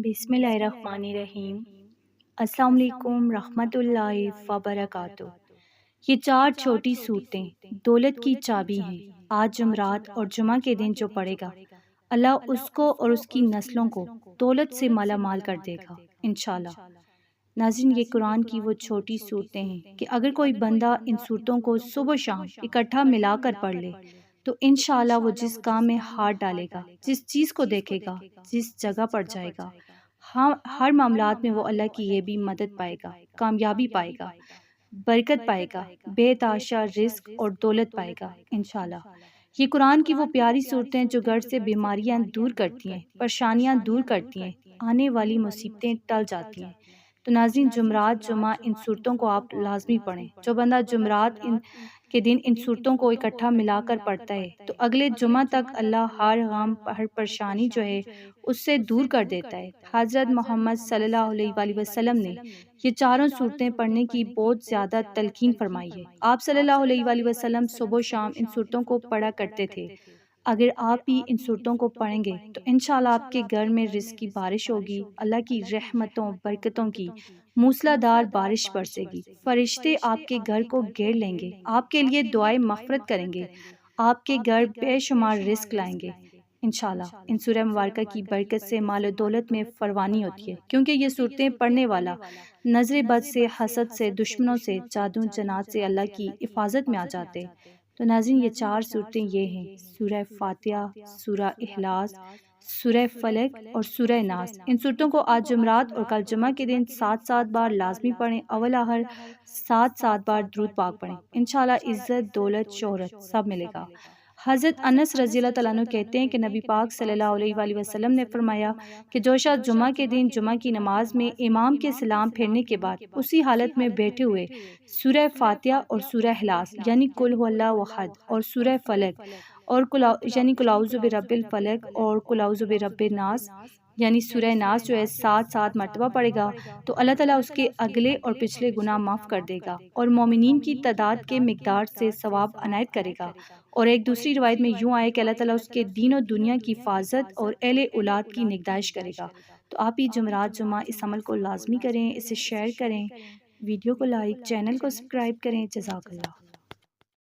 بسم اللہ الرحمن الرحیم۔ السلام علیکم رحمۃ اللہ وبرکاتہ۔ یہ 4 چھوٹی صورتیں دولت کی چابی ہیں۔ آج جمعرات اور جمعہ کے دن جو پڑھے گا اللہ اس کو اور اس کی نسلوں کو دولت سے مالا مال کر دے گا انشاءاللہ۔ ناظرین، یہ قرآن کی وہ چھوٹی صورتیں ہیں کہ اگر کوئی بندہ ان صورتوں کو صبح و شام اکٹھا ملا کر پڑھ لے تو انشاءاللہ وہ جس کام میں ہاتھ ڈالے گا، جس چیز کو دیکھے گا، جس جگہ پر جائے گا، ہر معاملات میں وہ اللہ کی یہ بھی مدد پائے گا، کامیابی پائے گا، برکت پائے گا، بے تحاشا رزق اور دولت پائے گا انشاءاللہ۔ یہ قرآن کی وہ پیاری صورتیں جو گھر سے بیماریاں دور کرتی ہیں، پریشانیاں دور کرتی ہیں، آنے والی مصیبتیں ٹل جاتی ہیں۔ تو ناظرین، جمعرات جمعہ ان صورتوں کو آپ لازمی پڑھیں۔ جو بندہ جمعرات کے دن ان صورتوں کو اکٹھا ملا کر پڑھتا ہے تو اگلے جمعہ تک اللہ ہر غم، ہر پریشانی جو ہے اس سے دور کر دیتا ہے۔ حضرت محمد صلی اللہ علیہ وآلہ وسلم نے یہ چاروں صورتیں پڑھنے کی بہت زیادہ تلقین فرمائی ہے۔ آپ صلی اللہ علیہ وآلہ وسلم صبح و شام ان صورتوں کو پڑھا کرتے تھے۔ اگر آپ بھی ان صورتوں کو پڑھیں گے تو انشاءاللہ آپ کے گھر میں رزق کی بارش ہوگی، اللہ کی رحمتوں برکتوں کی موسلا دھار بارش برسے گی، فرشتے آپ کے گھر کو گھیر لیں گے، آپ کے لیے دعائیں مغفرت کریں گے، آپ کے گھر بے شمار رزق لائیں گے انشاءاللہ۔ ان سورہ مبارکہ کی برکت سے مال و دولت میں فراوانی ہوتی ہے، کیونکہ یہ صورتیں پڑھنے والا نظر بد سے، حسد سے، دشمنوں سے، جادو جنات سے اللہ کی حفاظت میں آ جاتے۔ تو ناظرین، یہ 4 صورتیں یہ ہیں: سورہ فاتحہ، سورہ اخلاص، سورہ فلق اور سورہ ناس۔ ان صورتوں کو آج جمعرات اور کل جمعہ کے دن 7 بار لازمی پڑھیں۔ اول آخر 7 بار درود پاک پڑھیں، انشاءاللہ عزت، دولت، شہرت سب ملے گا۔ حضرت انس رضی اللہ تعالیٰ عنہ کہتے ہیں کہ نبی پاک صلی اللہ علیہ وآلہ وسلم نے فرمایا کہ جو شخص جمعہ کے دن جمعہ کی نماز میں امام کے سلام پھیرنے کے بعد اسی حالت میں بیٹھے ہوئے سورہ فاتحہ اور سورہ اخلاص یعنی قل هو اللہ احد اور سورہ فلق اور یعنی قل اعوذ برب الفلق اور قل اعوذ برب الناس یعنی سورہ ناس جو ہے 7 مرتبہ پڑھے گا تو اللہ تعالیٰ اس کے اگلے اور پچھلے گناہ معاف کر دے گا اور مومنین کی تعداد کے مقدار سے ثواب عنایت کرے گا۔ اور ایک دوسری روایت میں یوں آئے کہ اللہ تعالیٰ اس کے دین و دنیا کی حفاظت اور اہل اولاد کی نگہداشت کرے گا۔ تو آپ ہی جمعرات جمعہ اس عمل کو لازمی کریں، اسے شیئر کریں، ویڈیو کو لائک، چینل کو سبسکرائب کریں۔ جزاک اللہ۔